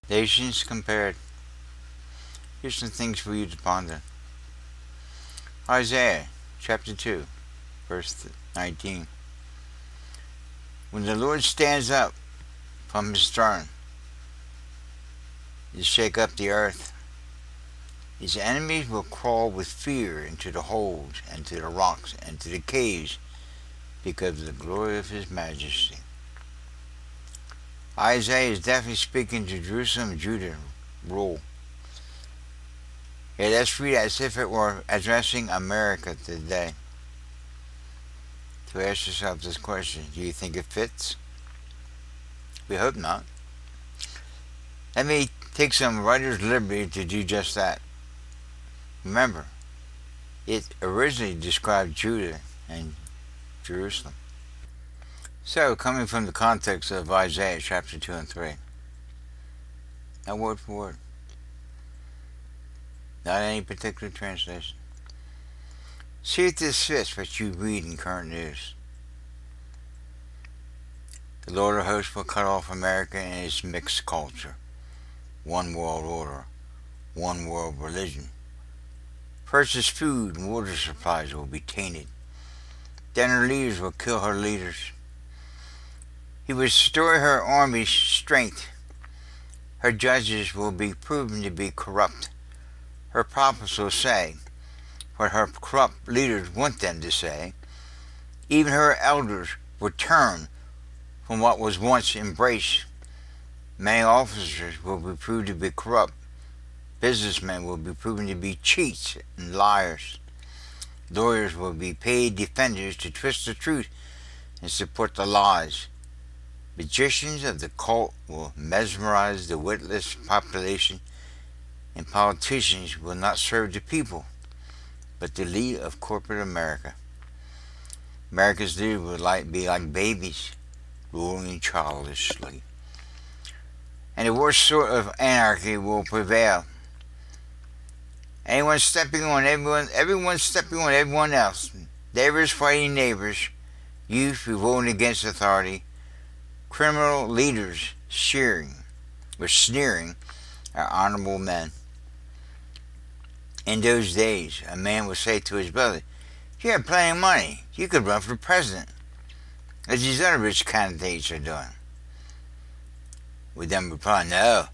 Nations compared. Here's some things for you to ponder. Isaiah chapter 2, verse 19. When the Lord stands up from his throne to shake up the earth, his enemies will crawl with fear into the holes and to the rocks and to the caves because of the glory of his majesty. Isaiah is definitely speaking to Jerusalem and Judah rule. Yeah, let's read it as if it were addressing America today. To ask yourself this question, do you think it fits? We hope not. Let me take some writer's liberty to do just that. Remember, it originally described Judah and Jerusalem. So, coming from the context of Isaiah chapter 2 and 3, now word for word, not any particular translation. See if this fits what you read in current news. The Lord of hosts will cut off America and its mixed culture. One world order, one world religion. First, its food and water supplies will be tainted. Then her leaders will kill her leaders. He will destroy her army's strength. Her judges will be proven to be corrupt. Her prophets will say what her corrupt leaders want them to say. Even her elders will turn from what was once embraced. Many officers will be proved to be corrupt. Businessmen will be proven to be cheats and liars. Lawyers will be paid defenders to twist the truth and support the lies. Magicians of the cult will mesmerize the witless population, and politicians will not serve the people, but the elite of corporate America. America's leaders will be like babies, ruling childishly. And the worst sort of anarchy will prevail. Everyone stepping on everyone else. Neighbors fighting neighbors. Youth revolting against authority. Criminal leaders sneering at honorable men. In those days, a man would say to his brother, "You have plenty of money. You could run for president, as these other rich candidates are doing." Would then reply, "No,"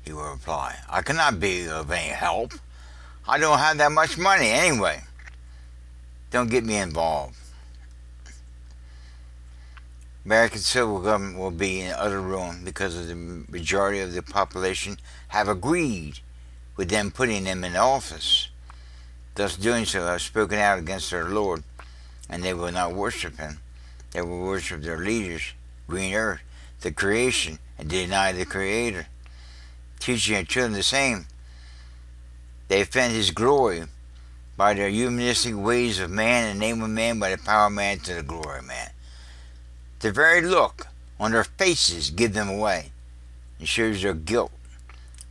he would reply, "I cannot be of any help. I don't have that much money anyway. Don't get me involved." American civil government will be in utter ruin because of the majority of the population have agreed with them putting them in office. Thus doing so have spoken out against their Lord, and they will not worship him. They will worship their leaders, green earth, the creation, and deny the Creator, teaching their children the same. They offend his glory by their humanistic ways of man and name of man by the power of man to the glory of man. The very look on their faces give them away and shows their guilt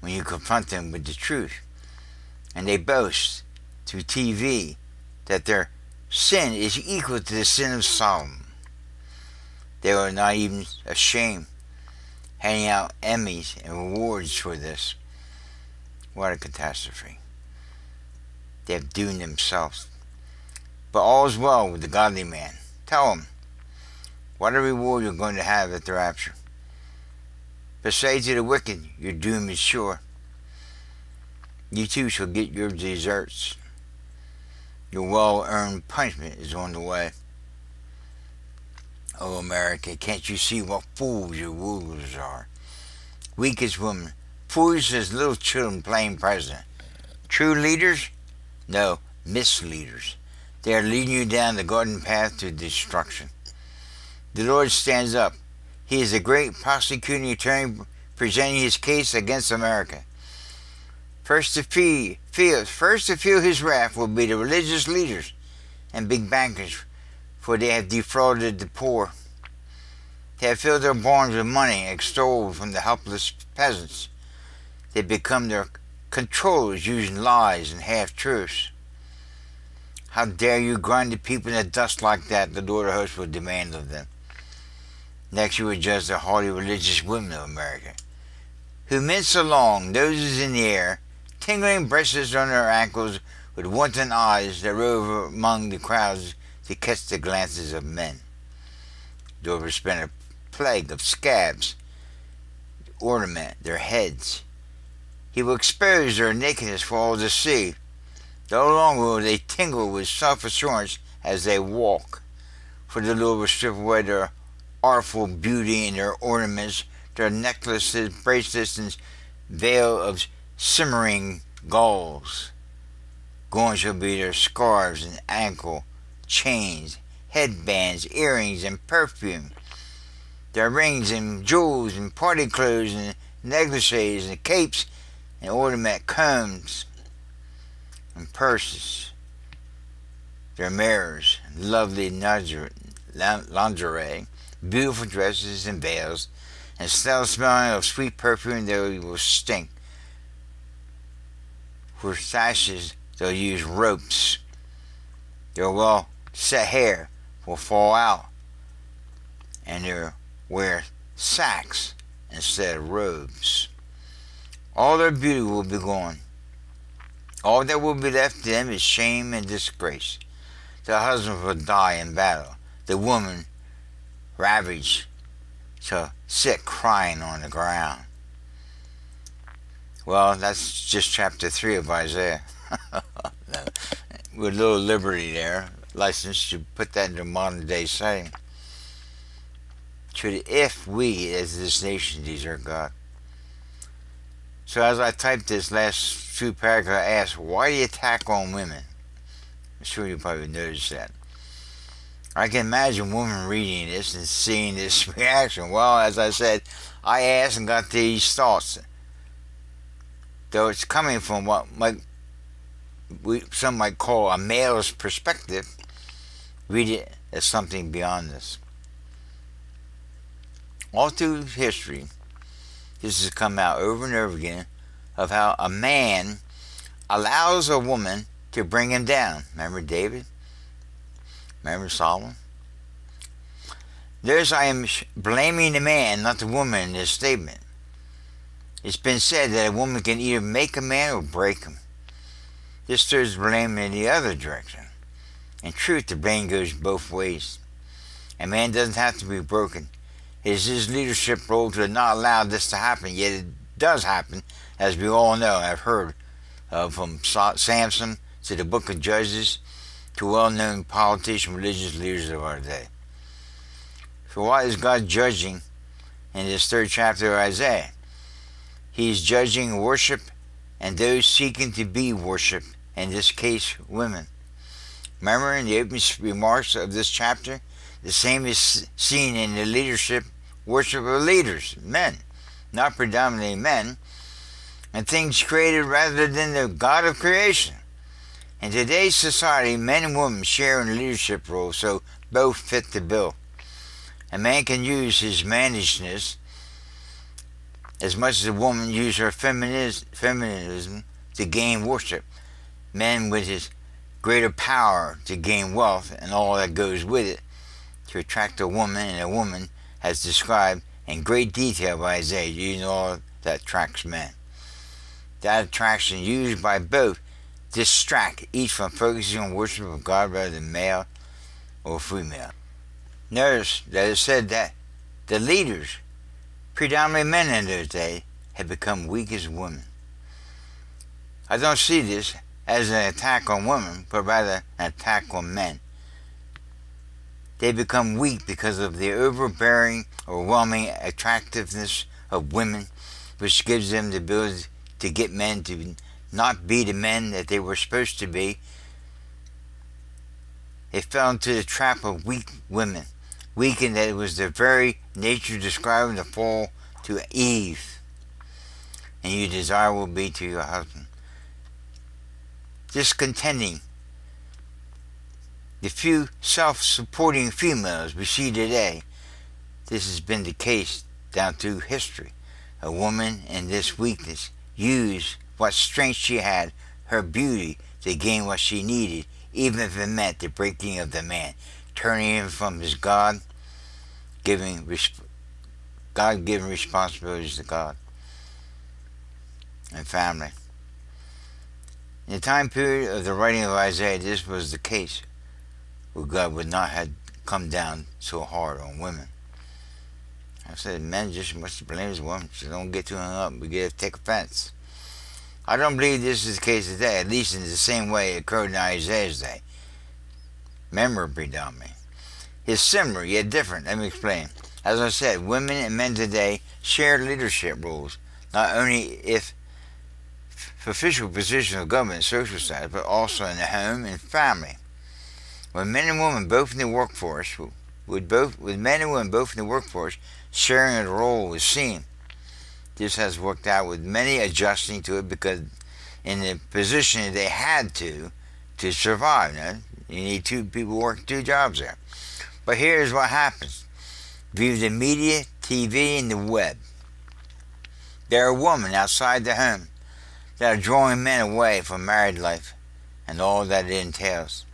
when you confront them with the truth. And they boast through TV that their sin is equal to the sin of Solomon. They are not even ashamed, handing out Emmys and rewards for this. What a catastrophe. They have doomed themselves. But all is well with the godly man. Tell him what a reward you're going to have at the rapture. But say to the wicked, your doom is sure. You too shall get your deserts. Your well-earned punishment is on the way. Oh, America, can't you see what fools your rulers are? Weak as women, foolish as little children playing president. True leaders? No, misleaders. They are leading you down the garden path to destruction. The Lord stands up. He is a great prosecuting attorney presenting his case against America. First to feel his wrath will be the religious leaders and big bankers, for they have defrauded the poor. They have filled their barns with money extolled from the helpless peasants. They become their controllers using lies and half-truths. How dare you grind the people in the dust like that, the Lord of hosts will demand of them. Next, you will judge the haughty religious women of America, who mince along, noses in the air, tingling bracelets on their ankles, with wanton eyes that rove among the crowds to catch the glances of men. They overspend a plague of scabs to ornament their heads. He will expose their nakedness for all to see. No longer will they tingle with self-assurance as they walk, for the Lord will strip away their artful beauty and their ornaments, their necklaces, bracelets, and veil of simmering galls. Gone shall be their scarves and ankle chains, headbands, earrings, and perfume, their rings and jewels and party clothes and negligees and capes and ornament combs and purses, their mirrors, lovely lingerie, beautiful dresses and veils, and still smelling of sweet perfume they will stink. For sashes they'll use ropes. Their well set hair will fall out, and they'll wear sacks instead of robes. All their beauty will be gone. All that will be left to them is shame and disgrace. The husband will die in battle. The woman, ravaged, shall sit crying on the ground. Well, that's just chapter 3 of Isaiah. With a little liberty there, license to put that into modern day setting. If we, as this nation, deserve God. So as I typed this last few paragraphs, I asked, why do you attack on women? I'm sure you probably noticed that. I can imagine women reading this and seeing this reaction. Well, as I said, I asked and got these thoughts. Though it's coming from what some might call a male's perspective, read it as something beyond this. All through history, this has come out over and over again of how a man allows a woman to bring him down. Remember David? Remember Solomon? Notice I am blaming the man, not the woman, in this statement. It's been said that a woman can either make a man or break him. This throws blame in the other direction. In truth, the blame goes both ways. A man doesn't have to be broken. It is his leadership role to not allow this to happen, yet it does happen, as we all know. I've heard from Samson to the book of Judges to well-known politicians, religious leaders of our day. So what is God judging in this 3rd chapter of Isaiah? He is judging worship and those seeking to be worshipped, in this case, women. Remember in the opening remarks of this chapter, the same is seen in the leadership, worship of leaders, men, not predominantly men, and things created rather than the God of creation. In today's society, men and women share in the leadership role, so both fit the bill. A man can use his mannishness as much as a woman uses her feminism to gain worship. Men with his greater power to gain wealth and all that goes with it to attract a woman, and a woman as described in great detail by Isaiah, using all that attracts men. That attraction used by both distract each from focusing on worship of God rather than male or female. Notice that it said that the leaders, predominantly men in those days, had become weak as women. I don't see this as an attack on women, but rather an attack on men. They become weak because of the overbearing, overwhelming attractiveness of women, which gives them the ability to get men to not be the men that they were supposed to be. They fell into the trap of weak women, weak in that it was their very nature describing the fall to Eve. And your desire will be to your husband. Discontenting. The few self-supporting females we see today, this has been the case down through history. A woman in this weakness used what strength she had, her beauty, to gain what she needed, even if it meant the breaking of the man, turning him from his God-given responsibilities to God. and family. In the time period of the writing of Isaiah, this was the case, where God would not have come down so hard on women. I said, men just must blame as women, so don't get too hung up. We get to take offense. I don't believe this is the case today, at least in the same way it occurred in Isaiah's day. Men were predominant. It's similar, yet different. Let me explain. As I said, women and men today share leadership roles, not only if for official positions of government and social status, but also in the home and family. When men and women both in the workforce, with men and women both in the workforce sharing a role was seen. This has worked out with many adjusting to it because in the position they had to survive. You need two people working two jobs there. But here's what happens. Via the media, TV, and the web, there are women outside the home that are drawing men away from married life and all that it entails.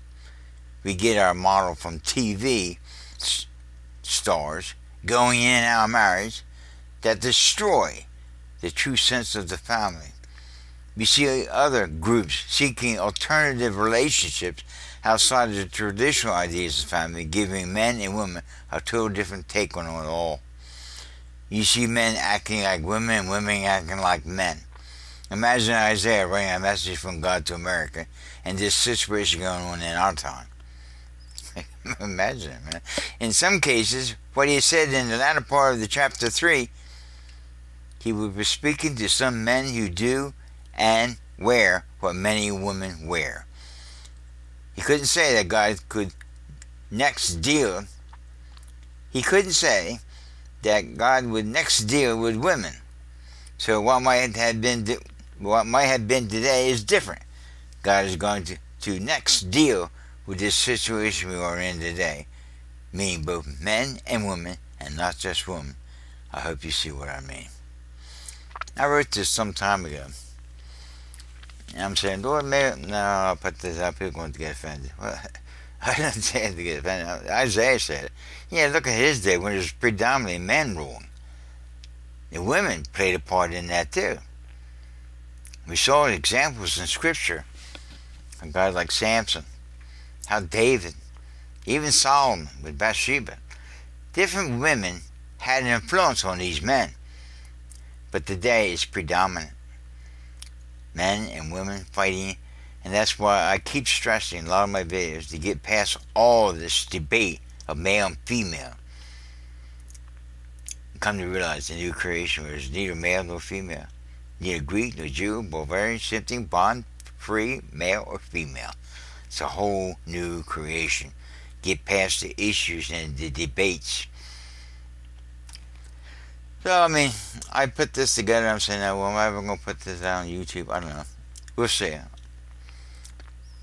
We get our model from TV stars going in and out of marriage that destroy the true sense of the family. We see other groups seeking alternative relationships outside of the traditional ideas of family, giving men and women a total different take on it all. You see men acting like women and women acting like men. Imagine Isaiah bringing a message from God to America and this situation going on in our time. Imagine it, man. In some cases, what he said in the latter part of the chapter 3, he would be speaking to some men who do and wear what many women wear. He couldn't say that God could next deal. He couldn't say that God would next deal with women. So what might have been today is different. God is going to next deal with this situation we are in today, meaning both men and women, and not just women. I hope you see what I mean. I wrote this some time ago. And I'm saying, Lord, no, I'll put this out, people are going to get offended. Well, I didn't say it to get offended. Isaiah said it. Yeah, look at his day when it was predominantly men ruling. The women played a part in that too. We saw examples in Scripture of guys like Samson, how David, even Solomon with Bathsheba. Different women had an influence on these men. But today it's predominant. Men and women fighting, and that's why I keep stressing in a lot of my videos to get past all of this debate of male and female. Come to realize the new creation where there's neither male nor female, neither Greek nor Jew, Bulgarian, Scythian, bond, free, male or female. It's a whole new creation. Get past the issues and the debates. So, I mean, I put this together. I'm saying, well, am I ever going to put this out on YouTube? I don't know. We'll see.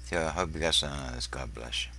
So, I hope you got something out of this. God bless you.